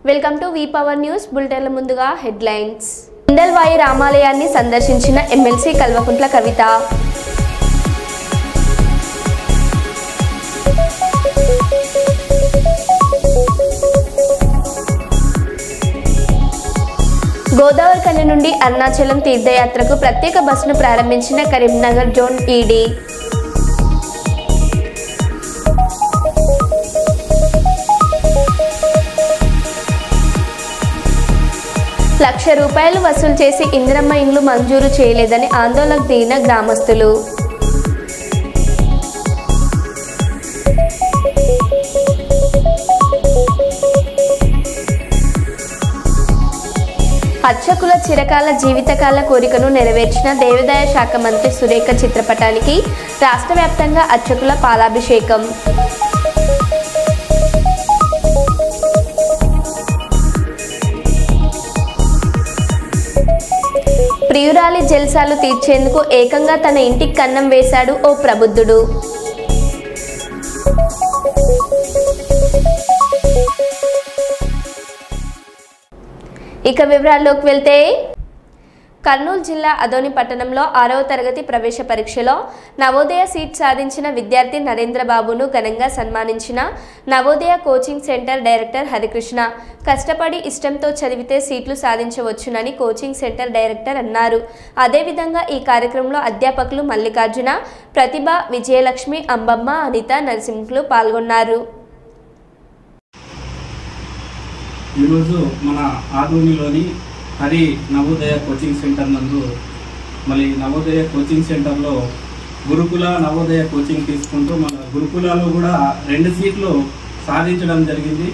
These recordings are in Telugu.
Welcome to V power news బులెటిన్ల ముందుగా హెడ్లైన్స్. ఇందల్వాయి రామాలయాన్ని సందర్శించిన ఎమ్మెల్సీ కల్వకుంట్ల కవిత. గోదావరి కని నుండి అరుణాచలం తీర్థయాత్రకు ప్రత్యేక బస్సును ప్రారంభించిన కరీంనగర్ జోన్ ఈడీ. ₹1,00,000 వసూలు చేసి ఇందిరమ్మ ఇండ్లు మంజూరు చేయలేదని ఆందోళనకు దిగిన గ్రామస్తులు. అర్చకుల చిరకాల జీవితకాల కోరికను నెరవేర్చిన దేవాదాయ శాఖ మంత్రి సురేఖ చిత్రపటానికి రాష్ట్ర వ్యాప్తంగా అర్చకుల పాలాభిషేకం. ప్రియురాలి జల్సాలు తీర్చేందుకు ఏకంగా తన ఇంటికి కన్నం వేశాడు ఓ ప్రబుద్ధుడు. ఇక వివరాల్లోకి వెళ్తే, కర్నూలు జిల్లా అదోని పట్టణంలో 6వ తరగతి ప్రవేశ పరీక్షలో నవోదయ సీట్ సాధించిన విద్యార్థి నరేంద్రబాబును ఘనంగా సన్మానించిన Navodaya coaching centre director Harikrishna. కష్టపడి ఇష్టంతో చదివితే సీట్లు సాధించవచ్చునని కోచింగ్ సెంటర్ డైరెక్టర్ అన్నారు. అదేవిధంగా ఈ కార్యక్రమంలో అధ్యాపకులు మల్లికార్జున, ప్రతిభ, విజయలక్ష్మి, అంబమ్మ, అనిత, నరసింహులు పాల్గొన్నారు. ఈరోజు మన ఆదోనిలోని హరి నవోదయ కోచింగ్ సెంటర్ నందు మళ్ళీ నవోదయ కోచింగ్ సెంటర్లో గురుకుల నవోదయ కోచింగ్ తీసుకుంటూ మన గురుకులలో కూడా 2 సీట్లు సాధించడం జరిగింది.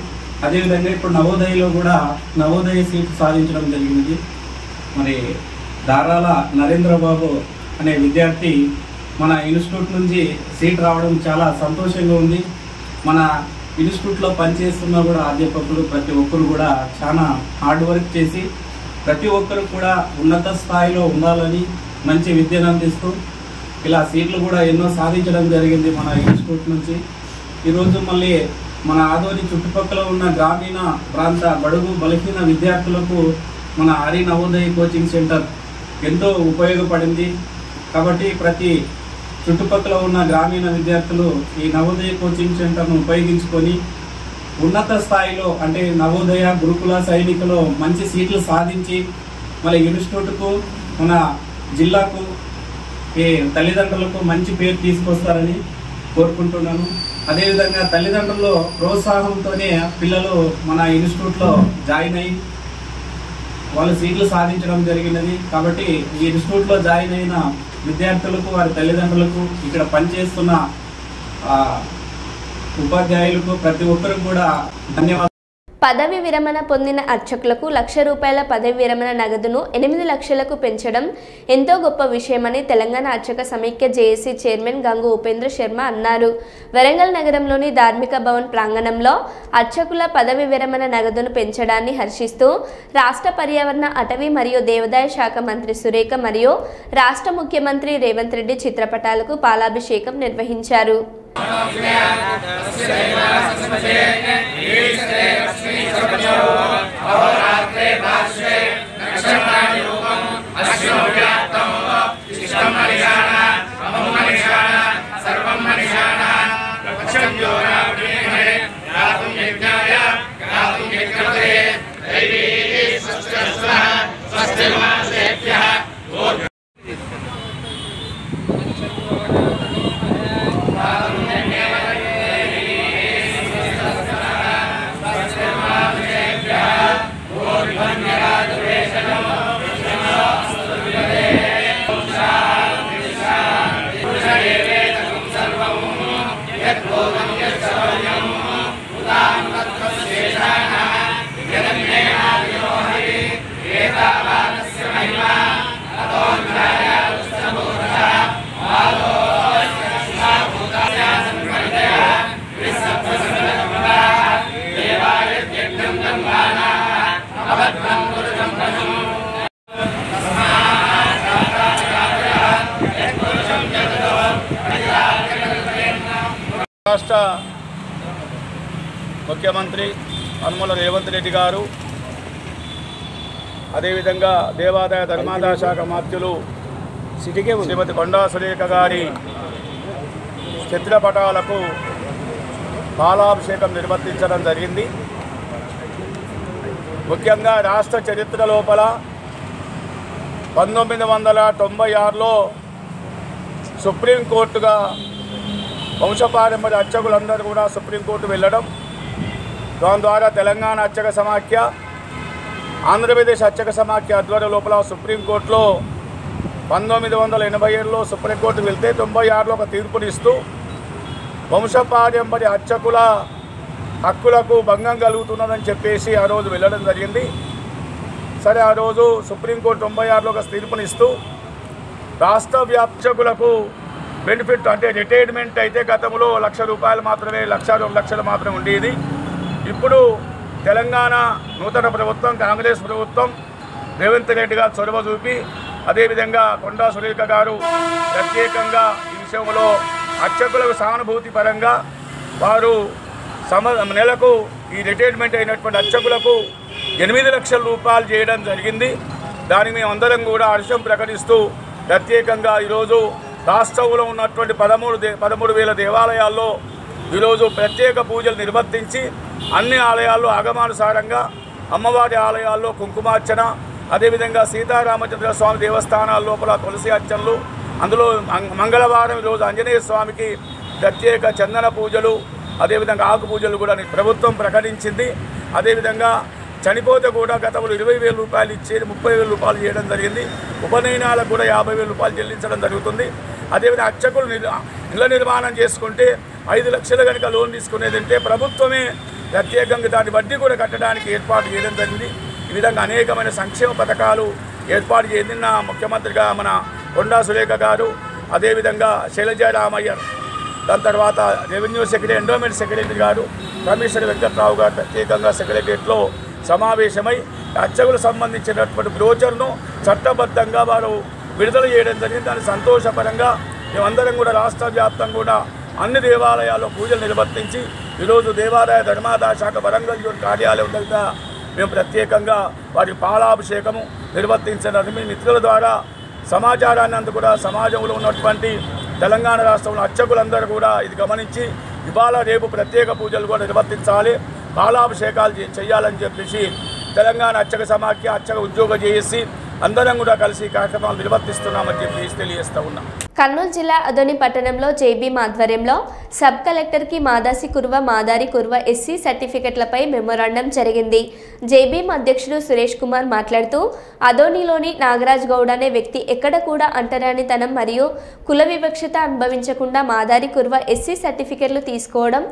అదేవిధంగా ఇప్పుడు నవోదయలో కూడా నవోదయ సీట్ సాధించడం జరిగింది. మరి దారాల నరేంద్రబాబు అనే విద్యార్థి మన ఇన్స్టిట్యూట్ నుంచి సీట్ రావడం చాలా సంతోషంగా ఉంది. మన ఇన్స్టిట్యూట్లో పనిచేస్తున్న కూడా అధ్యాపకులు ప్రతి ఒక్కరు కూడా చాలా హార్డ్ వర్క్ చేసి ప్రతి ఒక్కరు కూడా ఉన్నత స్థాయిలో ఉండాలని మంచి విద్యను అందిస్తూ ఇలా సీట్లు కూడా ఎన్నో సాధించడం జరిగింది మన ఇన్స్టిట్యూట్ నుంచి. ఈరోజు మళ్ళీ మన ఆదోని చుట్టుపక్కల ఉన్న గ్రామీణ ప్రాంత బడుగు బలహీన విద్యార్థులకు మన హరి నవోదయ కోచింగ్ సెంటర్ ఎంతో ఉపయోగపడింది. కాబట్టి ప్రతి చుట్టుపక్కల ఉన్న గ్రామీణ విద్యార్థులు ఈ నవోదయ కోచింగ్ సెంటర్ను ఉపయోగించుకొని ఉన్నత స్థాయిలో అంటే నవోదయ గురుకుల సైనికులో మంచి సీట్లు సాధించి మళ్ళీ ఇన్స్టిట్యూట్కు మన జిల్లాకు ఈ తల్లిదండ్రులకు మంచి పేరు తీసుకొస్తారని కోరుకుంటున్నాను. అదేవిధంగా తల్లిదండ్రుల ప్రోత్సాహంతోనే పిల్లలు మన ఇన్స్టిట్యూట్లో జాయిన్ అయ్యి వాళ్ళు సీట్లు సాధించడం జరిగినది. కాబట్టి ఈ ఇన్స్టిట్యూట్లో జాయిన్ అయిన విద్యార్థులకు వారి తల్లిదండ్రులకు ఇక్కడ పనిచేస్తున్న ఉపాధ్యాయులకు ప్రతి ఒక్కరికి కూడా ధన్యవాదాలు. పదవి విరమణ పొందిన అర్చకులకు ₹1,00,000 పదవి విరమణ నగదును 8 లక్షలకు పెంచడం ఎంతో గొప్ప విషయమని తెలంగాణ అర్చక సమైక్య జేఏసీ చైర్మన్ గంగు ఉపేంద్ర శర్మ అన్నారు. వరంగల్ నగరంలోని ధార్మిక భవన్ ప్రాంగణంలో అర్చకుల పదవి విరమణ నగదును పెంచడాన్ని హర్షిస్తూ రాష్ట్ర పర్యావరణ, అటవీ మరియు దేవాదాయ శాఖ మంత్రి సురేఖ మరియు రాష్ట్ర ముఖ్యమంత్రి రేవంత్ రెడ్డి చిత్రపటాలకు పాలాభిషేకం నిర్వహించారు. రాష్ట్ర ముఖ్యమంత్రి అనుమల రేవంత్ రెడ్డి గారు, అదేవిధంగా దేవాదాయ ధర్మాదాయ శాఖ మంత్రులు శ్రీమతి కొండా సురేఖ గారి చిత్రపటాలకు పాలాభిషేకం నిర్వర్తించడం జరిగింది. ముఖ్యంగా రాష్ట్ర చరిత్ర లోపల 1996లో సుప్రీంకోర్టుగా వంశపారంపర్య అర్చకులందరూ కూడా సుప్రీంకోర్టు వెళ్ళడం, దాని ద్వారా తెలంగాణ అర్చక సమాఖ్య, ఆంధ్రప్రదేశ్ అర్చక సమాఖ్య ఆధ్వర్యం లోపల సుప్రీంకోర్టులో 1987లో సుప్రీంకోర్టుకు వెళ్తే 96లో ఒక తీర్పునిస్తూ వంశపారంపర్య అర్చకుల హక్కులకు భంగం కలుగుతున్నదని చెప్పేసి ఆ రోజు వెళ్ళడం జరిగింది. సరే, ఆ రోజు సుప్రీంకోర్టు 96లో ఒక తీర్పునిస్తూ రాష్ట్ర వ్యాప్తకులకు బెనిఫిట్ అంటే రిటైర్మెంట్ అయితే గతంలో ₹1,00,000 మాత్రమే, 1,00,000 2 లక్షలు మాత్రమే ఉండేది. ఇప్పుడు తెలంగాణ నూతన ప్రభుత్వం, కాంగ్రెస్ ప్రభుత్వం రేవంత్ రెడ్డి గారు చొరవ చూపి, అదేవిధంగా కొండా సురేఖ గారు ప్రత్యేకంగా ఈ విషయంలో అర్చకులకు సానుభూతి పరంగా వారు నెలకు ఈ రిటైర్మెంట్ అయినటువంటి అర్చకులకు ₹8 లక్షల చేయడం జరిగింది. దానికి మేమందరం కూడా హర్షం ప్రకటిస్తూ ప్రత్యేకంగా ఈరోజు రాష్ట్రంలో ఉన్నటువంటి 13,000 దేవాలయాల్లో ఈరోజు ప్రత్యేక పూజలు నిర్వర్తించి అన్ని ఆలయాల్లో ఆగమానుసారంగా అమ్మవారి ఆలయాల్లో కుంకుమార్చన, అదేవిధంగా సీతారామచంద్ర స్వామి దేవస్థానాల లోపల తులసి అర్చనలు, అందులో మంగళవారం ఈరోజు ఆంజనేయ స్వామికి ప్రత్యేక చందన పూజలు, అదేవిధంగా ఆకు పూజలు కూడా ప్రభుత్వం ప్రకటించింది. అదేవిధంగా చనిపోతే కూడా గతంలో ₹20,000 ఇచ్చేది ₹30,000 చేయడం జరిగింది. ఉపనయనాలకు కూడా ₹50,000 చెల్లించడం జరుగుతుంది. అదేవిధంగా అర్చకులు ఇళ్ల నిర్మాణం చేసుకుంటే 5 లక్షలు కనుక లోన్ తీసుకునేది అంటే ప్రభుత్వమే ప్రత్యేకంగా దాని వడ్డీ కూడా కట్టడానికి ఏర్పాటు చేయడం జరిగింది. ఈ విధంగా అనేకమైన సంక్షేమ పథకాలు ఏర్పాటు చేసిన ముఖ్యమంత్రిగా మన కొండా సురేఖ గారు, అదేవిధంగా శైలజా రామయ్య, దాని తర్వాత రెవెన్యూ సెక్రటరీ, ఎండోమెంట్ సెక్రటరీ గారు, కమిషనర్ వెంకట్రావు గారు ప్రత్యేకంగా సెక్రటరియట్లో సమావేశమై అర్చకులకు సంబంధించినటువంటి బ్రోచర్ను చట్టబద్ధంగా వారు విడుదల చేయడం జరిగింది. దాని సంతోషపరంగా మేమందరం కూడా రాష్ట్ర వ్యాప్తంగా కూడా అన్ని దేవాలయాల్లో పూజలు నిర్వర్తించి ఈరోజు దేవాదాయ ధర్మాదాయ శాఖ వరంగల్ జోన్ కార్యాలయం దగ్గర మేము ప్రత్యేకంగా వారి పాలాభిషేకము నిర్వర్తించడానికి మీ మిత్రుల ద్వారా సమాచారాన్ని అంతా కూడా సమాజంలో ఉన్నటువంటి తెలంగాణ రాష్ట్రంలో అర్చకులందరూ కూడా ఇది గమనించి ఇవాళ రేపు ప్రత్యేక పూజలు కూడా నిర్వర్తించాలి, పాలాభిషేకాలు చేయాలని చెప్పేసి తెలంగాణ అర్చక సమాఖ్య, అర్చక ఉద్యోగ జేఏసీ అందరం కూడా కలిసి కార్యక్రమాలు నిర్వర్తిస్తున్నామని చెప్పి తెలియజేస్తూ ఉన్నాం. కర్నూలు జిల్లా అదోని పట్టణంలో జేబీఎం ఆధ్వర్యంలో సబ్ కలెక్టర్కి మాదాసి కుర్వ, మాదారి కుర్వ ఎస్సీ సర్టిఫికెట్లపై మెమోరాండం జరిగింది. జేబీఎం అధ్యక్షుడు సురేష్ కుమార్ మాట్లాడుతూ, అదోనిలోని నాగరాజ్ గౌడ్ అనే వ్యక్తి ఎక్కడ కూడా అంటరానితనం మరియు కుల వివక్షత అనుభవించకుండా మాదారి కుర్వ ఎస్సీ సర్టిఫికెట్లు తీసుకోవడం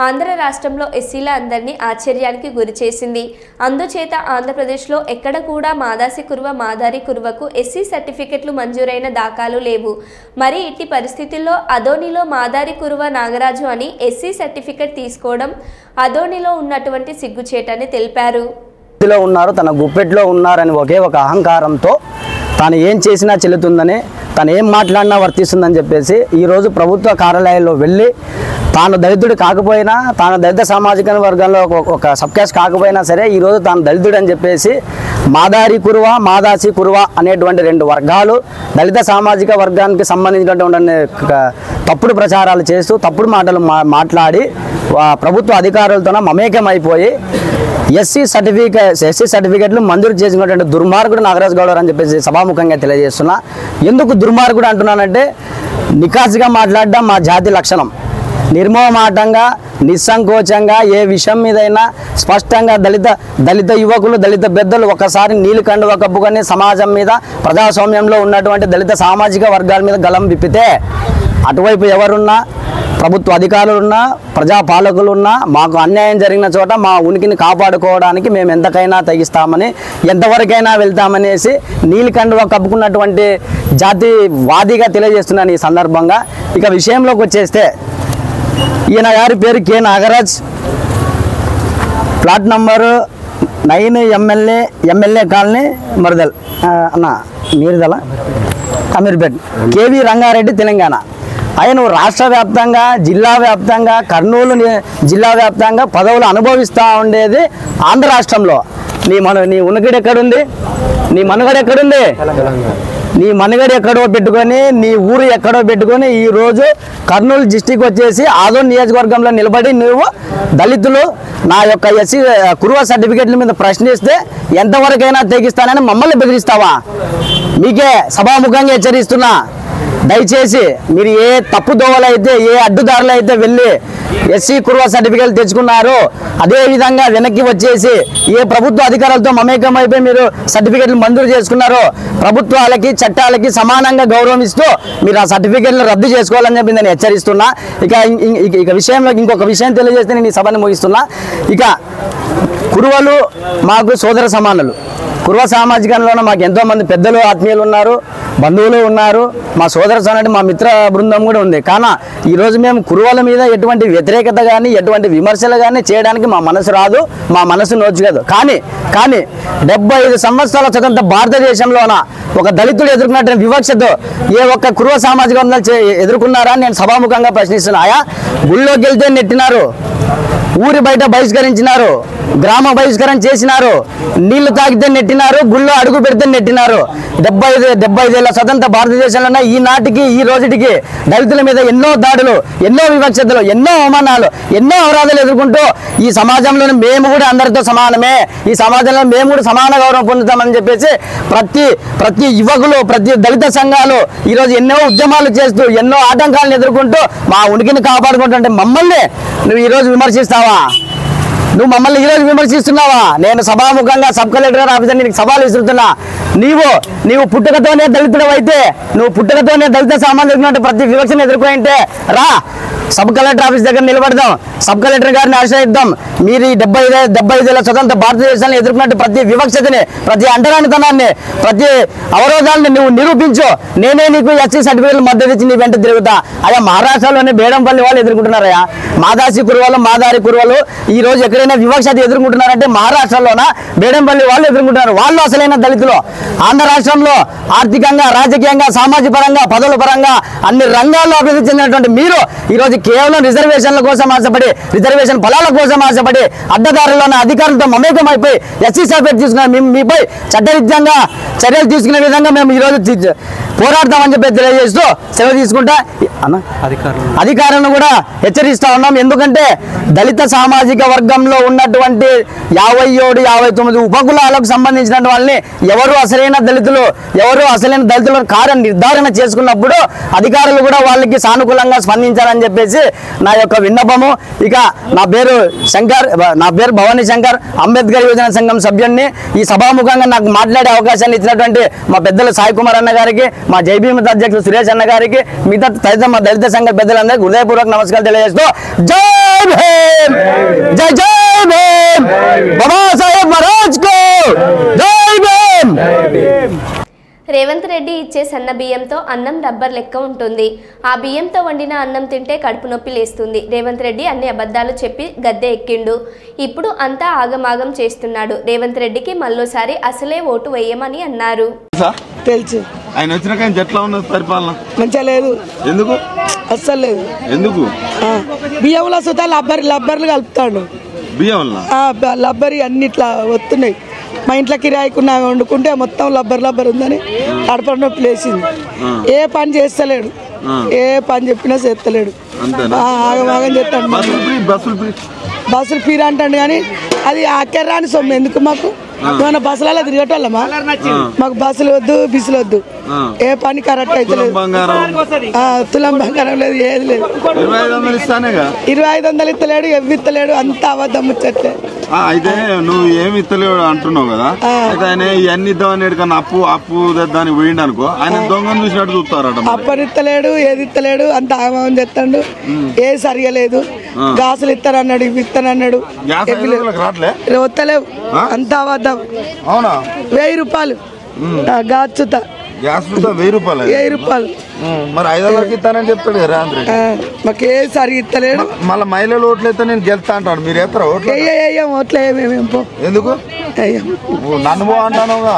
ఆంధ్ర రాష్ట్రంలో ఎస్సీల అందరినీ ఆశ్చర్యానికి గురిచేసింది. అందుచేత ఆంధ్రప్రదేశ్లో ఎక్కడ కూడా మాదాసి కుర్వ, మాదారి కుర్వకు ఎస్సీ సర్టిఫికెట్లు మంజూరైన దాఖలు లేవు. మరి ఇట్టి పరిస్థితుల్లో అదోనిలో మాదారి కురువ నాగరాజు అని ఎస్సీ సర్టిఫికెట్ తీసుకోవడం అదోనిలో ఉన్నటువంటి సిగ్గుచేటని తెలిపారు. ఉన్నారు, తన గుప్పెట్లో ఉన్నారని ఒకే ఒక అహంకారంతో తాను ఏం చేసినా చెల్లుతుందని, తను ఏం మాట్లాడినా వర్తిస్తుందని చెప్పేసి ఈరోజు ప్రభుత్వ కార్యాలయాల్లో వెళ్ళి తాను దళితుడు కాకపోయినా, తాను దళిత సామాజిక వర్గంలో ఒక సబ్ క్యాస్ట్ కాకపోయినా సరే ఈరోజు తాను దళితుడు అని చెప్పేసి మాదారి కురువ, మాదాసి కురువ అనేటువంటి 2 వర్గాలు దళిత సామాజిక వర్గానికి సంబంధించినటువంటి తప్పుడు ప్రచారాలు చేస్తూ తప్పుడు మాటలు మాట్లాడి ప్రభుత్వ అధికారులతో మమేకమైపోయి ఎస్సీ సర్టిఫికెట్లు మంజూరు చేసినటువంటి దుర్మార్గుడు నాగరాజ్ గౌడ్ అని చెప్పేసి సభాముఖంగా తెలియజేస్తున్నా. ఎందుకు దుర్మార్గుడు అంటున్నానంటే, నికాసుగా మాట్లాడడం మా జాతి లక్షణం. నిర్మోహమాటంగా, నిస్సంకోచంగా ఏ విషయం మీదైనా స్పష్టంగా దళిత యువకులు, దళిత పెద్దలు ఒకసారి నీళ్ళు కండువ కప్పుకొని సమాజం మీద, ప్రజాస్వామ్యంలో ఉన్నటువంటి దళిత సామాజిక వర్గాల మీద గలం విప్పితే అటువైపు ఎవరున్నా, ప్రభుత్వ అధికారులున్నా, ప్రజాపాలకులున్నా, మాకు అన్యాయం జరిగిన చోట మా ఉనికిని కాపాడుకోవడానికి మేము ఎంతకైనా తెగిస్తామని, ఎంతవరకైనా వెళ్తామనేసి నీలి కండువ కప్పుకున్నటువంటి జాతివాదిగా తెలియజేస్తున్నాను ఈ సందర్భంగా. ఇక విషయంలోకి వచ్చేస్తే, ఈయన గారి పేరు K Nagaraj, plot number 9 MLA colony మరుదల్ అన్న మీరుదల అమీర్పేట్, కేవీ రంగారెడ్డి తెలంగాణ. నువ్వు రాష్ట్ర వ్యాప్తంగా జిల్లా వ్యాప్తంగా కర్నూలు జిల్లా వ్యాప్తంగా పదవులు అనుభవిస్తూ ఉండేది ఆంధ్ర రాష్ట్రంలో. నీ ఉనికిడి ఎక్కడుంది? నీ మనుగడ ఎక్కడుంది? నీ మనుగడ ఎక్కడో పెట్టుకొని నీ ఊరు ఎక్కడో పెట్టుకొని ఈరోజు కర్నూలు డిస్టిక్ వచ్చేసి ఆదోని నియోజకవర్గంలో నిలబడి నువ్వు దళితులు నా యొక్క ఎస్సీ కురువ సర్టిఫికేట్ల మీద ప్రశ్నిస్తే ఎంతవరకైనా తెగిస్తానని మమ్మల్ని బెదిరిస్తావా? మీకే సభాముఖంగా హెచ్చరిస్తున్నా, దయచేసి మీరు ఏ తప్పు దోవలు అయితే ఏ అడ్డుదారులు అయితే వెళ్ళి ఎస్సీ కురువ సర్టిఫికేట్ తెచ్చుకున్నారు అదేవిధంగా వెనక్కి వచ్చేసి ఏ ప్రభుత్వ అధికారులతో మమేకం అయిపోయి మీరు సర్టిఫికేట్లు మంజూరు చేసుకున్నారో ప్రభుత్వాలకి చట్టాలకి సమానంగా గౌరవిస్తూ మీరు ఆ సర్టిఫికేట్లను రద్దు చేసుకోవాలని చెప్పి నేను హెచ్చరిస్తున్నా. ఇక విషయంలో ఇంకొక విషయం తెలియజేస్తే నేను ఈ సభని ముగిస్తున్నా. ఇక కురువలు మాకు సోదర సమానులు. కురువ సామాజికంలోనే మాకు ఎంతోమంది పెద్దలు ఆత్మీయులు ఉన్నారు, బంధువులు ఉన్నారు, మా సోదర సోదరుడు మా మిత్ర బృందం కూడా ఉంది. కానీ ఈరోజు మేము కురువల మీద ఎటువంటి వ్యతిరేకత కానీ ఎటువంటి విమర్శలు కానీ చేయడానికి మా మనసు రాదు, మా మనసు నోచుకోదు. కానీ 75 సంవత్సరాల స్వతంత్ర భారతదేశంలోన ఒక దళితుడు ఎదుర్కొన్నటువంటి వివక్షతో ఏ ఒక్క కురువ సామాజిక వర్గాలు ఎదుర్కొన్నారా అని నేను సభాముఖంగా ప్రశ్నిస్తున్నాయా? గుళ్ళోకి వెళ్తే నెట్టినారు, ఊరి బయట బహిష్కరించినారు, గ్రామ బహిష్కరణ చేసినారు, నీళ్లు తాగితే నెట్టినారు, గుళ్ళో అడుగు పెడితే నెట్టినారు. 75 ఏళ్ల స్వతంత్ర భారతదేశంలో ఈనాటికి ఈ రోజుటికి దళితుల మీద ఎన్నో దాడులు, ఎన్నో వివక్షతలు, ఎన్నో అవమానాలు, ఎన్నో అపరాధాలు ఎదుర్కొంటూ ఈ సమాజంలో మేము కూడా అందరితో సమానమే, ఈ సమాజంలో మేము కూడా సమాన గౌరవం పొందుతామని చెప్పేసి ప్రతి యువకులు, ప్రతి దళిత సంఘాలు ఈరోజు ఎన్నో ఉద్యమాలు చేస్తూ ఎన్నో ఆటంకాలను ఎదుర్కొంటూ మా ఉనికిని కాపాడుకుంటుంటే మమ్మల్ని నువ్వు ఈరోజు విమర్శిస్తావా? నువ్వు మమ్మల్ని ఈరోజు విమర్శిస్తున్నావా? నేను సభాముఖంగా సబ్ కలెక్టర్ ఆఫీసర్ నీకు సవాలు విసురుతున్నా. నీవు పుట్టుకతోనే దళితుడు అయితే, నువ్వు పుట్టుకతోనే దళిత సామాజిక ప్రతి వివక్షను ఎదుర్కొంటే రా, సబ్ కలెక్టర్ ఆఫీస్ దగ్గర నిలబడదాం, సబ్ కలెక్టర్ గారిని ఆశ్రయిద్దాం. మీరు ఈ 75 ఏళ్ల స్వతంత్ర భారతదేశాన్ని ఎదుర్కొన్నట్టు ప్రతి వివక్షతని, ప్రతి అంటరానితనాన్ని, ప్రతి అవరోధాలను నువ్వు నిరూపించు. నేనే నీకు ఎస్సీ సర్టిఫికేట్లు మద్దతు ఇచ్చి నీ వెంట తిరుగుతా. అయ్యా మహారాష్ట్రలోనే బేడంపల్లి వాళ్ళు ఎదుర్కొంటున్నారయ్యా, మాదాసి కురువలు, మాదారి కురువలు ఈ రోజు ఎక్కడైనా వివక్షత ఎదుర్కొంటున్నారంటే మహారాష్ట్రలోన బేడంపల్లి వాళ్ళు ఎదుర్కొంటున్నారు. వాళ్ళు అసలైన దళితులు. ఆంధ్ర రాష్ట్రంలో ఆర్థికంగా, రాజకీయంగా, సామాజిక పరంగా, పదవుల పరంగా అన్ని రంగాల్లో అభివృద్ధి చెందినటువంటి మీరు ఈరోజు కేవలం రిజర్వేషన్ల కోసం ఆశపడి, రిజర్వేషన్ ఫలాల కోసం ఆశపడి అడ్డదారుల్లోని అధికారులతో మమేకం అయిపోయి ఎస్సీ సర్టిఫికేట్ తీసుకున్న మీపై చట్టరీత్యంగా చర్యలు తీసుకునే విధంగా మేము ఈరోజు పోరాడతామని చెప్పి తెలియజేస్తూ సెలవు తీసుకుంటా అన్న అధికారులను కూడా హెచ్చరిస్తా ఉన్నాం. ఎందుకంటే దళిత సామాజిక వర్గంలో ఉన్నటువంటి 57-59 ఉపకులాలకు సంబంధించిన వాళ్ళని ఎవరు అసలైన దళితులు కారని నిర్ధారణ చేసుకున్నప్పుడు అధికారులు కూడా వాళ్ళకి సానుకూలంగా స్పందించాలని చెప్పేసి నా యొక్క విన్నపము. ఇక నా పేరు భవానీ శంకర్, అంబేద్కర్ యువజన సంఘం సభ్యుడిని. ఈ సభాముఖంగా నాకు మాట్లాడే అవకాశాన్ని ఇచ్చినటువంటి మా పెద్దలు సాయి కుమార్ అన్న గారికి, మా జైభీమత అధ్యక్షుడు సురేష్ అన్న గారికి, మిగతా తదితర మా దళిత సంఘ పెద్దలందరికీ హృదయపూర్వక నమస్కారాలు తెలియజేస్తూ జై భీమ్, జై జై భీమ్, బాబాసాహెబ్ మహారాజ్ కో జై భీమ్. రేవంత్ రెడ్డి ఇచ్చే సన్న బియ్యంతో అన్నం రబ్బర్ లెక్క ఉంటుంది. ఆ బియ్యంతో వండిన అన్నం తింటే కడుపు నొప్పి లేస్తుంది. రేవంత్ రెడ్డి అన్ని అబద్ధాలు చెప్పి గద్దె ఎక్కిండు. ఇప్పుడు అంతా ఆగమాగం చేస్తున్నాడు. రేవంత్ రెడ్డికి మళ్ళోసారి అసలే ఓటు వేయమని అన్నారు. తెలుసు ఆయన వచ్చినాక ఎట్లా ఉన్నది పరిపాలన? మంచిగా లేదు. ఎందుకు? అస్సలు లేదు. ఎందుకు? బియ్యంలో సుతా లబ్బర్లు కలుపుతాడు. బియ్యంలో లబ్బరి అన్ని ఇట్లా వస్తున్నాయి. మా ఇంట్లో కిరాయికున్నా వండుకుంటే మొత్తం లబ్బర్ ఉందని కడప నొప్పి లేచింది. ఏ పని చేస్తలేడు, ఏ పని చెప్పినా చేస్తలేడు. ఆగమాగం చేస్తాడు. బస్సులు ఫ్రీ అంటాడు కానీ అది అక్కర్రాని సొమ్ము. ఎందుకు మాకు? ఏమన్నా బస్సులలో తిరిగేటోళ్ళమా? మాకు బస్సులు వద్దు, బిసులు వద్దు. ఏ పని కరెక్ట్ అయితే లేదు. తులం బంగారం లేదు, ఏది లేదు. 2500 ఇస్తలేడు, ఇస్తలేడు. అంత అబద్ధం ముచ్చట్లే. అయితే నువ్వు ఏమి ఇస్తలేడు అంటున్నావు కదా, అయితే ఆయన ఇవన్నీ ఇద్దామని ఎక్కడన్నా అప్పు దానికి పోయిండు అనుకో, ఆయన దొంగను చూసినట్టు చూస్తారట. అప్పనిస్తలేడు, ఏది ఇస్తలేడు. అంత ఆగమని చెప్తాడు. ఏది సరిగా లేదు. గాసులు ఇస్తానన్నాడు, ఇవి ఇస్తానన్నాడు. వస్తలేవు. అంత అబద్ధం. అవునా? 1000 రూపాయలు గాచుతా. గ్యాస్ 1000 రూపాయలు. 1000 రూపాయలు. మరి 500 ఇస్తానని చెప్తాడు కదా రేవంత్ రెడ్డి. మాకు ఏ సరిగా ఇస్తలేడు. మళ్ళీ మహిళలు ఓట్లు అయితే నేను గెలుస్తా అంటాడు. మీరు ఎత్తరా ఓట్లు? ఓట్లు వేయమేమేం పో. ఎందుకు? నన్ను పో అంటానుగా.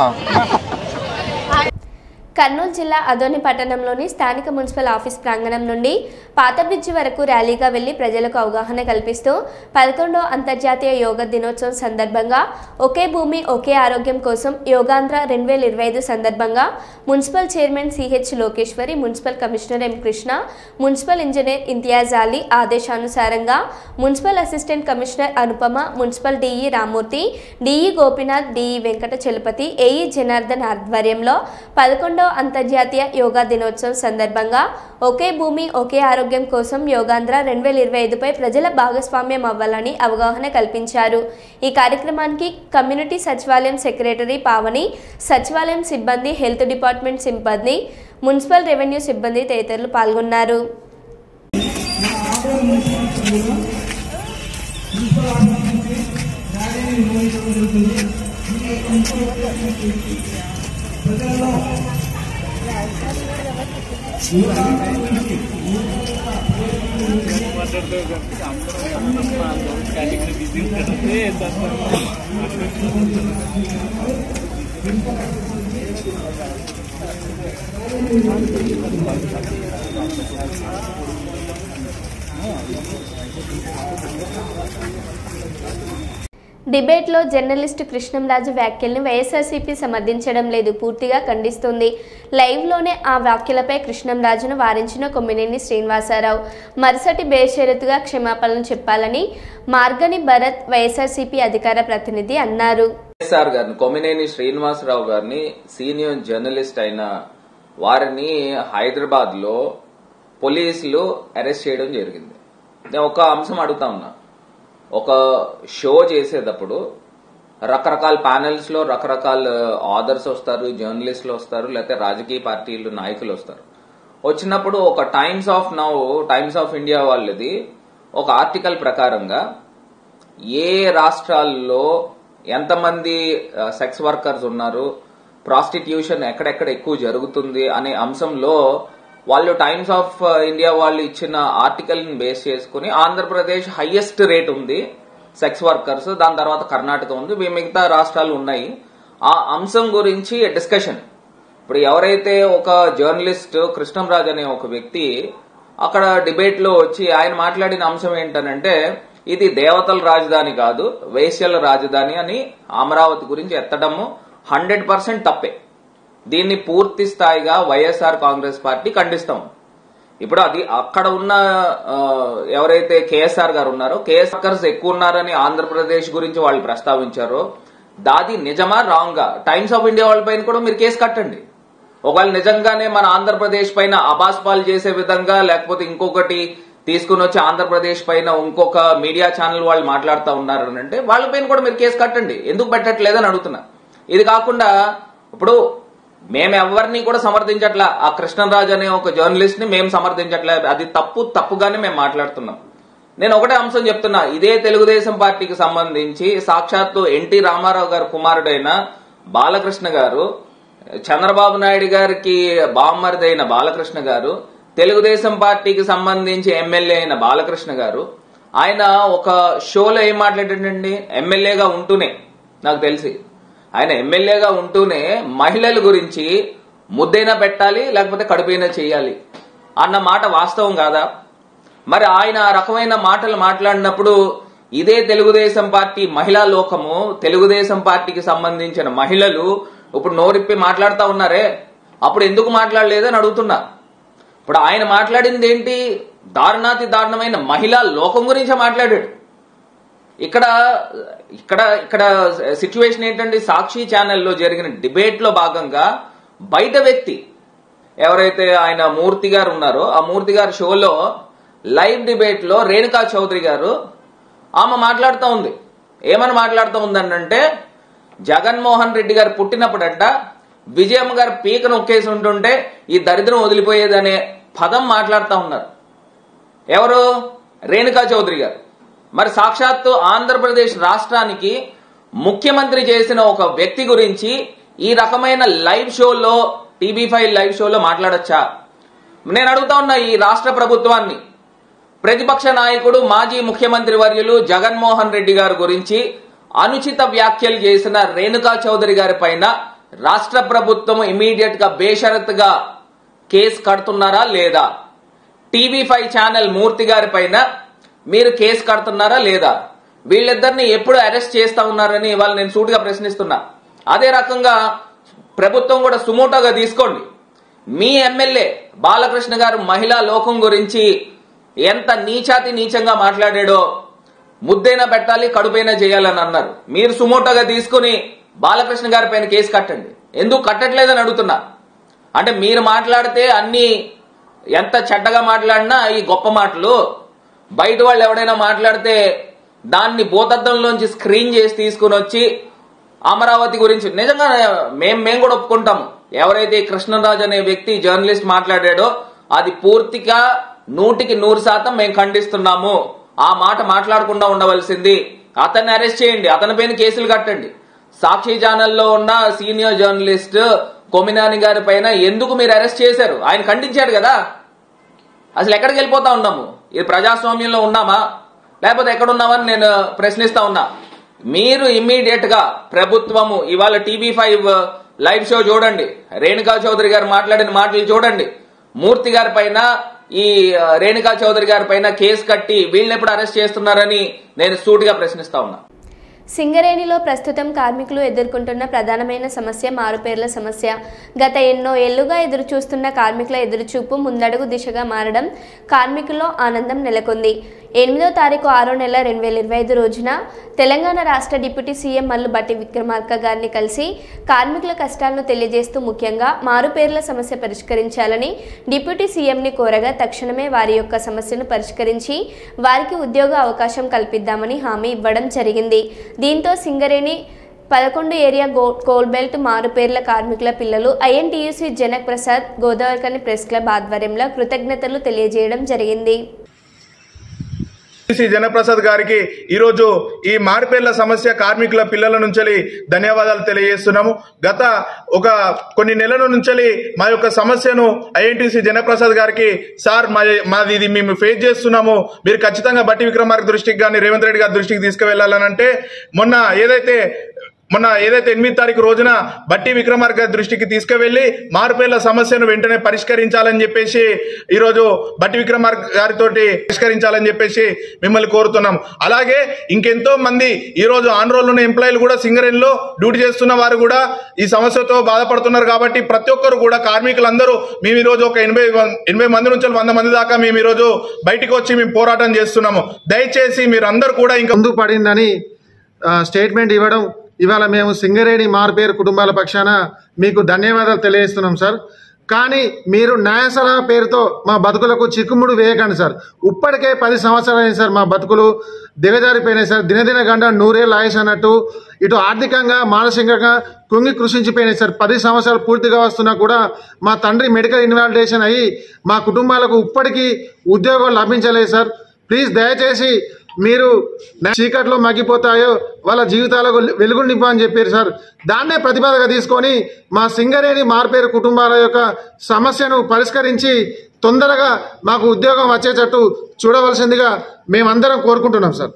కర్నూలు జిల్లా అదోని పట్టణంలోని స్థానిక మున్సిపల్ ఆఫీస్ ప్రాంగణం నుండి పాత బ్రిడ్జి వరకు ర్యాలీగా వెళ్లి ప్రజలకు అవగాహన కల్పిస్తూ 11వ అంతర్జాతీయ యోగా దినోత్సవం సందర్భంగా ఒకే భూమి ఒకే ఆరోగ్యం కోసం యోగాంధ్ర 2025 సందర్భంగా municipal chairman CH Lokeshwari, municipal commissioner M Krishna, municipal engineer Imtiyaz Ali ఆదేశానుసారంగా municipal assistant commissioner Anupama, municipal DE Ramurthy, DE Gopinath, DE Venkata Chalapathi, AE Janardhan ఆధ్వర్యంలో 11వ అంతర్జాతీయ యోగా దినోత్సవం సందర్భంగా ఒకే భూమి ఒకే ఆరోగ్యం కోసం యోగాంధ్ర 2025పై ప్రజల భాగస్వామ్యం అవ్వాలని అవగాహన కల్పించారు. ఈ కార్యక్రమానికి కమ్యూనిటీ సచివాలయం సెక్రటరీ పావని, సచివాలయం సిబ్బంది, హెల్త్ డిపార్ట్మెంట్ సిబ్బంది, మున్సిపల్ రెవెన్యూ సిబ్బంది తదితరులు పాల్గొన్నారు. డిబేట్లో జర్నలిస్టు కృష్ణంరాజు వ్యాఖ్యలను వైఎస్ఆర్సీపీ సమర్థించడం లేదు, పూర్తిగా ఖండిస్తుంది. లైవ్లోనే ఆ వ్యాఖ్యలపై కృష్ణంరాజును వారించిన కొమ్మినేని శ్రీనివాసరావు మరుసటి బేషరతుగా క్షమాపణలు చెప్పాలని మార్గని భరత్ వైఎస్ఆర్సీపీ అధికార ప్రతినిధి అన్నారు. వైఎస్ఆర్ గారిని, కొమ్మినేని శ్రీనివాసరావు గారిని, సీనియర్ జర్నలిస్ట్ అయిన వారిని హైదరాబాద్ లో పోలీసులు అరెస్ట్ చేయడం జరిగింది. నేను ఒక అంశం అడుగుతా ఉన్నా. ఒక షో చేసేటప్పుడు రకరకాల ప్యానెల్స్ లో రకరకాల ఆథర్స్ వస్తారు, జర్నలిస్టులు వస్తారు, లేకపోతే రాజకీయ పార్టీలు నాయకులు వస్తారు. వచ్చినప్పుడు ఒక టైమ్స్ ఆఫ్ ఇండియా వాళ్ళది ఒక ఆర్టికల్ ప్రకారంగా ఏ రాష్ట్రాల్లో ఎంతమంది సెక్స్ వర్కర్స్ ఉన్నారు, ప్రాస్టిట్యూషన్ ఎక్కడెక్కడ ఎక్కువ జరుగుతుంది అనే అంశంలో వాళ్ళు టైమ్స్ ఆఫ్ ఇండియా వాళ్ళు ఇచ్చిన ఆర్టికల్ ని బేస్ చేసుకుని ఆంధ్రప్రదేశ్ హైయెస్ట్ రేట్ ఉంది సెక్స్ వర్కర్స్, దాని తర్వాత కర్ణాటక ఉంది, మిగతా రాష్ట్రాలు ఉన్నాయి. ఆ అంశం గురించి డిస్కషన్. ఇప్పుడు ఎవరైతే ఒక జర్నలిస్ట్ కృష్ణంరాజు అనే ఒక వ్యక్తి అక్కడ డిబేట్ లో వచ్చి ఆయన మాట్లాడిన అంశం ఏంటనంటే ఇది దేవతల రాజధాని కాదు, వేశ్యల రాజధాని అని అమరావతి గురించి ఎత్తడము 100% తప్పే. దీన్ని పూర్తి స్థాయిగా వైఎస్ఆర్ కాంగ్రెస్ పార్టీ ఖండిస్తాం. ఇప్పుడు అది అక్కడ ఉన్న ఎవరైతే కేఎస్ఆర్ గారు ఉన్నారో, కేఎస్ఆర్స్ ఎక్కువ ఉన్నారని ఆంధ్రప్రదేశ్ గురించి వాళ్ళు ప్రస్తావించారో దాది నిజమా రాంగా టైమ్స్ ఆఫ్ ఇండియా వాళ్ళ పైన కూడా మీరు కేసు కట్టండి. ఒకవేళ నిజంగానే మన ఆంధ్రప్రదేశ్ పైన అబాస్పాలు చేసే విధంగా లేకపోతే ఇంకొకటి తీసుకుని వచ్చి ఆంధ్రప్రదేశ్ పైన ఇంకొక మీడియా ఛానల్ వాళ్ళు మాట్లాడుతూ ఉన్నారనంటే వాళ్ళ పైన కూడా మీరు కేసు కట్టండి. ఎందుకు పెట్టట్లేదని అడుగుతున్నా. ఇది కాకుండా ఇప్పుడు మేము ఎవరిని కూడా సమర్థించట్లా, ఆ కృష్ణరాజు అనే ఒక జర్నలిస్ట్ ని మేము సమర్థించట్లే, అది తప్పుగానే మేము మాట్లాడుతున్నాం. నేను ఒకటే అంశం చెప్తున్నా. ఇదే తెలుగుదేశం పార్టీకి సంబంధించి సాక్షాత్తు ఎన్టీ రామారావు గారి కుమారుడైన బాలకృష్ణ గారు, చంద్రబాబు నాయుడు గారికి బామ్మరిదైన బాలకృష్ణ గారు, తెలుగుదేశం పార్టీకి సంబంధించి ఎమ్మెల్యే అయిన బాలకృష్ణ గారు, ఆయన ఒక షోలో ఏం మాట్లాడాడండి, ఎమ్మెల్యేగా ఉంటూనే నాకు తెలిసి ఆయన ఎమ్మెల్యేగా ఉంటూనే మహిళల గురించి ముద్దైనా పెట్టాలి లేకపోతే కడుపైనా చేయాలి అన్న మాట వాస్తవం కాదా? మరి ఆయన ఆ రకమైన మాటలు మాట్లాడినప్పుడు ఇదే తెలుగుదేశం పార్టీ మహిళా లోకము, తెలుగుదేశం పార్టీకి సంబంధించిన మహిళలు ఇప్పుడు నోరిప్పి మాట్లాడుతూ ఉన్నారే, అప్పుడు ఎందుకు మాట్లాడలేదని అడుగుతున్నా. ఇప్పుడు ఆయన మాట్లాడింది ఏంటి, దారుణాతి దారుణమైన మహిళా లోకం గురించే మాట్లాడాడు. ఇక్కడ ఇక్కడ ఇక్కడ సిచ్యువేషన్ ఏంటంటే సాక్షి ఛానల్లో జరిగిన డిబేట్ లో భాగంగా బయట వ్యక్తి ఎవరైతే ఆయన మూర్తి గారు ఉన్నారో ఆ మూర్తి గారి షోలో లైవ్ డిబేట్ లో రేణుకా చౌదరి గారు ఆమె మాట్లాడుతూ ఉంది. ఏమని మాట్లాడుతూ ఉందంటే జగన్మోహన్ రెడ్డి గారు పుట్టినప్పుడంట విజయమ్మ గారు పీక నొక్కేసి ఉంటుంటే ఈ దరిద్రం వదిలిపోయేదనే పదం మాట్లాడుతూ ఉన్నారు. ఎవరు? రేణుకా చౌదరి గారు. మరి సాక్షాత్తు ఆంధ్రప్రదేశ్ రాష్ట్రానికి ముఖ్యమంత్రి చేసిన ఒక వ్యక్తి గురించి ఈ రకమైన లైవ్ షోలో, టీవీ5 లైవ్ షోలో మాట్లాడొచ్చా? నేను అడుగుతా ఉన్నా ఈ రాష్ట్ర ప్రభుత్వాన్ని. ప్రతిపక్ష నాయకుడు మాజీ ముఖ్యమంత్రి వర్యులు జగన్మోహన్ రెడ్డి గారి గురించి అనుచిత వ్యాఖ్యలు చేసిన రేణుకా చౌదరి గారి పైన రాష్ట్ర ప్రభుత్వం ఇమీడియట్ గా బేషరతుగా కేసు కడుతున్నారా లేదా? TV5 ఛానల్ మూర్తి గారి పైన మీరు కేసు కడుతున్నారా లేదా? వీళ్ళిద్దరిని ఎప్పుడు అరెస్ట్ చేస్తా ఉన్నారని ఇవాళ నేను సూటిగా ప్రశ్నిస్తున్నా. అదే రకంగా ప్రభుత్వం కూడా సుమోటోగా తీసుకోండి. మీ ఎమ్మెల్యే బాలకృష్ణ గారు మహిళా లోకం గురించి ఎంత నీచంగా మాట్లాడాడో ముద్దైనా పెట్టాలి, కడుపైనా చేయాలని అన్నారు. మీరు సుమోటోగా తీసుకుని బాలకృష్ణ గారి పైన కేసు కట్టండి. ఎందుకు కట్టట్లేదని అడుగుతున్నా. అంటే మీరు మాట్లాడితే అన్ని ఎంత చెడ్డగా మాట్లాడినా ఈ గొప్ప మాటలు బయట వాళ్ళు ఎవడైనా మాట్లాడితే దాన్ని భూతద్దంలోంచి స్క్రీన్ చేసి తీసుకుని వచ్చి అమరావతి గురించి నిజంగా మేము కూడా ఒప్పుకుంటాము. ఎవరైతే కృష్ణరాజు అనే వ్యక్తి జర్నలిస్ట్ మాట్లాడాడో అది పూర్తిగా 100% మేము ఖండిస్తున్నాము. ఆ మాట మాట్లాడకుండా ఉండవలసింది. అతన్ని అరెస్ట్ చేయండి, అతని పైన కేసులు కట్టండి. సాక్షి ఛానల్లో ఉన్న సీనియర్ జర్నలిస్ట్ కొమినాని గారి పైన ఎందుకు మీరు అరెస్ట్ చేశారు? ఆయన ఖండించాడు కదా. అసలు ఎక్కడికి వెళ్ళిపోతా ఉన్నాము? ఇది ప్రజాస్వామ్యంలో ఉన్నామా లేకపోతే ఎక్కడున్నామని నేను ప్రశ్నిస్తా ఉన్నా. మీరు ఇమ్మీడియట్ గా ప్రభుత్వము ఇవాళ TV5 లైవ్ షో చూడండి, రేణుకా చౌదరి గారు మాట్లాడిన మాటలు చూడండి. మూర్తి గారి పైన ఈ రేణుకా చౌదరి గారి పైన కేసు కట్టి వీళ్ళని ఎప్పుడు అరెస్ట్ చేస్తున్నారని నేను సూటిగా ప్రశ్నిస్తా ఉన్నా. సింగరేణిలో ప్రస్తుతం కార్మికులు ఎదుర్కొంటున్న ప్రధానమైన సమస్య మారుపేర్ల సమస్య. గత ఎన్నో ఏళ్లుగా ఎదురు చూస్తున్న కార్మికుల ఎదురుచూపు ముందడుగు దిశగా మారడం కార్మికుల్లో ఆనందం నెలకొంది. 8వ తారీఖు 6వ నెల 2025 రోజున తెలంగాణ రాష్ట్ర డిప్యూటీ సీఎం మల్లు భట్టి విక్రమార్క గారిని కలిసి కార్మికుల కష్టాలను తెలియజేస్తూ ముఖ్యంగా మారుపేర్ల సమస్య పరిష్కరించాలని డిప్యూటీ సీఎంని కోరగా తక్షణమే వారి యొక్క సమస్యను పరిష్కరించి వారికి ఉద్యోగ అవకాశం కల్పిద్దామని హామీ ఇవ్వడం జరిగింది. దీంతో సింగరేణి 11 ఏరియా కోల్ బెల్ట్ మారుపేర్ల కార్మికుల పిల్లలు INTUC Janak Prasad Godavarikhani press club ఆధ్వర్యంలో కృతజ్ఞతలు తెలియజేయడం జరిగింది. జనప్రసాద్ గారికి ఈరోజు ఈ మారుపేర్ల సమస్య కార్మికుల పిల్లల నుంచి ధన్యవాదాలు తెలియజేస్తున్నాము. గత కొన్ని నెలల నుంచి మా యొక్క సమస్యను INTUC జనప్రసాద్ గారికి సార్ మాది ఇది మేము ఫేస్ చేస్తున్నాము, మీరు ఖచ్చితంగా భట్టి విక్రమార్క దృష్టికి కానీ రేవంత్ రెడ్డి గారి దృష్టికి తీసుకువెళ్లాలని అంటే మొన్న ఏదైతే 8వ తారీఖు రోజున భట్టి విక్రమార్క దృష్టికి తీసుకువెళ్లి మారుపేర్ల సమస్యను వెంటనే పరిష్కరించాలని చెప్పేసి ఈరోజు భట్టి విక్రమార్క గారితో పరిష్కరించాలని చెప్పేసి మిమ్మల్ని కోరుతున్నాం. అలాగే ఇంకెంతో మంది ఈరోజు ఆన్ రోల్ ఉన్న ఎంప్లాయీలు కూడా సింగరేణిలో డ్యూటీ చేస్తున్న వారు కూడా ఈ సమస్యతో బాధపడుతున్నారు. కాబట్టి ప్రతి ఒక్కరు కూడా కార్మికులందరూ మేము ఈరోజు ఒక 80 మంది నుంచి 100 మంది దాకా మేము ఈరోజు బయటకు వచ్చి మేము పోరాటం చేస్తున్నాము. దయచేసి మీరు అందరూ కూడా ఇంకా ముందు పడిందని స్టేట్మెంట్ ఇవ్వడం ఇవాళ మేము సింగరేణి మారుపేరు కుటుంబాల పక్షాన మీకు ధన్యవాదాలు తెలియజేస్తున్నాం సార్. కానీ మీరు న్యాయసలహా పేరుతో మా బతుకులకు చిక్కుముడు వేయకండి సార్. ఇప్పటికే 10 సంవత్సరాలు అయింది సార్, మా బతుకులు దిగజారిపోయినాయి సార్. దినదిన గంట 100 ఏళ్ళ ఆయుష్ అన్నట్టు ఇటు ఆర్థికంగా మానసికంగా కుంగి కృషించిపోయినాయి సార్. 10 సంవత్సరాలు పూర్తిగా వస్తున్నా కూడా మా తండ్రి మెడికల్ ఇన్వాలిడేషన్ అయ్యి మా కుటుంబాలకు ఇప్పటికీ ఉద్యోగం లభించలేదు సార్. ప్లీజ్ దయచేసి మీరు చీకట్లో మగ్గిపోతాయో వాళ్ళ జీవితాలకు వెలుగు నింపని చెప్పారు సార్. దాన్నే ప్రతిపాదనగా తీసుకొని మా సింగరేణి మారుపేరు కుటుంబాల యొక్క సమస్యను పరిష్కరించి తొందరగా మాకు ఉద్యోగం వచ్చేటట్టు చూడవలసిందిగా మేమందరం కోరుకుంటున్నాం సార్.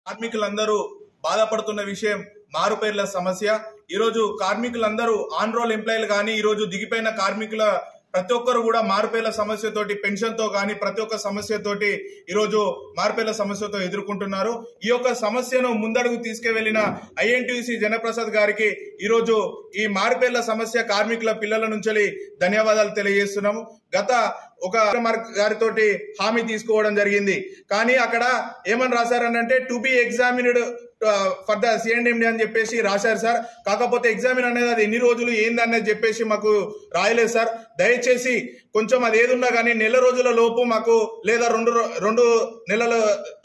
కార్మికులందరూ బాధపడుతున్న విషయం మారుపేర్ల సమస్య. ఈరోజు కార్మికులందరూ ఆన్ రోల్ ఎంప్లాయీలు కానీ ఈరోజు దిగిపోయిన కార్మికుల ప్రతి ఒక్కరు కూడా మారుపేర్ల సమస్యతోటి పెన్షన్తో కానీ ప్రతి ఒక్క సమస్యతోటి ఈరోజు మారుపేర్ల సమస్యతో ఎదుర్కొంటున్నారు. ఈ యొక్క సమస్యను ముందడుగు తీసుకువెళ్లిన INTUC జనప్రసాద్ గారికి ఈరోజు ఈ మారుపేర్ల సమస్య కార్మికుల పిల్లల నుంచి ధన్యవాదాలు తెలియజేస్తున్నాము. గత గారితో హామీ తీసుకోవడం జరిగింది. కానీ అక్కడ ఏమని రాశారనంటే to be examined for the CNMD అని చెప్పేసి రాశారు సార్. కాకపోతే ఎగ్జామిన్ అనేది అది ఎన్ని రోజులు ఏందనేది చెప్పేసి మాకు రాయలేదు సార్. దయచేసి కొంచెం అది ఏదున్నా కానీ నెల రోజుల లోపు మాకు లేదా రెండు నెలల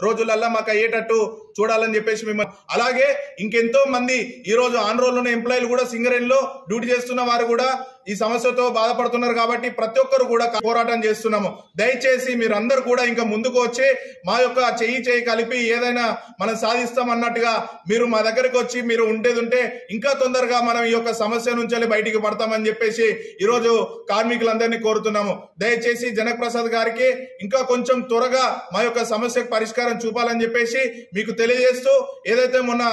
రోజులల్లా మాకు అయ్యేటట్టు చూడాలని చెప్పేసి మేము. అలాగే ఇంకెంతో మంది ఈ రోజు ఆన్ రోల్ ఉన్న ఎంప్లాయీలు కూడా సింగరేణిలో డ్యూటీ చేస్తున్న వారు కూడా ఈ సమస్యతో బాధపడుతున్నారు. కాబట్టి ప్రతి ఒక్కరు కూడా పోరాటం చేస్తున్నాము. దయచేసి మీరు అందరూ కూడా ఇంకా ముందుకు వచ్చి మా యొక్క చెయ్యి కలిపి ఏదైనా మనం సాధిస్తాం అన్నట్టుగా మీరు మా దగ్గరకు వచ్చి మీరు ఉండేది ఉంటే ఇంకా తొందరగా మనం ఈ యొక్క సమస్య నుంచి బయటికి పడతామని చెప్పేసి ఈరోజు కార్మికులందరినీ కోరుతున్నాము. కోరుకుంటున్నాము. దయచేసి జనక్ ప్రసాద్ గారికి ఇంకా కొంచెం త్వరగా మా యొక్క సమస్యకు పరిష్కారం చూపాలని చెప్పేసి మీకు తెలియజేస్తూ, ఏదైతే మొన్న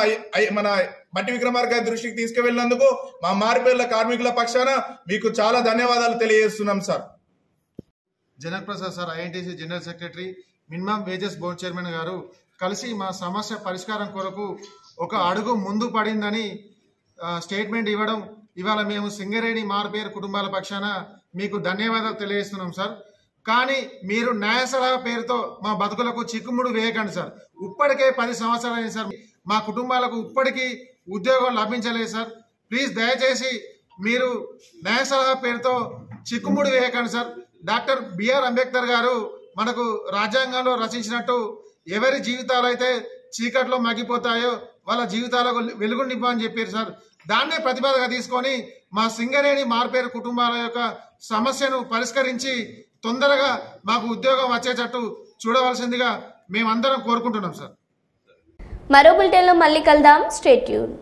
మన మట్టి విక్రమార్క గారి దృష్టికి తీసుకువెళ్ళినందుకు మా మార్పేర్ల కార్మికుల పక్షాన మీకు చాలా ధన్యవాదాలు తెలియజేస్తున్నాం sir. Janak Prasad sir, INTUC general secretary, minimum wages board chairman గారు కలిసి మా సమస్య పరిష్కారం కొరకు ఒక అడుగు ముందు పడిందని స్టేట్మెంట్ ఇవ్వడం, ఇవాళ మేము సింగరేణి మార్పేరు కుటుంబాల పక్షాన మీకు ధన్యవాదాలు తెలియజేస్తున్నాం సార్. కానీ మీరు న్యాయ సలహా పేరుతో మా బతుకులకు చిక్కుముడు వేయకండి సార్. ఇప్పటికే 10 సంవత్సరాలు అయింది సార్, మా కుటుంబాలకు ఇప్పటికీ ఉద్యోగం లభించలేదు సార్. ప్లీజ్ దయచేసి మీరు న్యాయ సలహా పేరుతో చిక్కుముడు వేయకండి సార్. డాక్టర్ బిఆర్ అంబేద్కర్ గారు మనకు రాజ్యాంగంలో రచించినట్టు ఎవరి జీవితాలు అయితే చీకట్లో మగ్గిపోతాయో వాళ్ళ జీవితాలకు వెలుగు నింపని చెప్పారు సార్. దాన్నే ప్రతిపాదనగా తీసుకొని మా సింగరేణి మార్పేరు కుటుంబాల యొక్క సమస్యను పరిష్కరించి తొందరగా మాకు ఉద్యోగం వచ్చేటట్టు చూడవలసిందిగా మేమందరం కోరుకుంటున్నాం సార్. మరో బులెటిన్లో మళ్ళీ కలుద్దాం. Stay tune.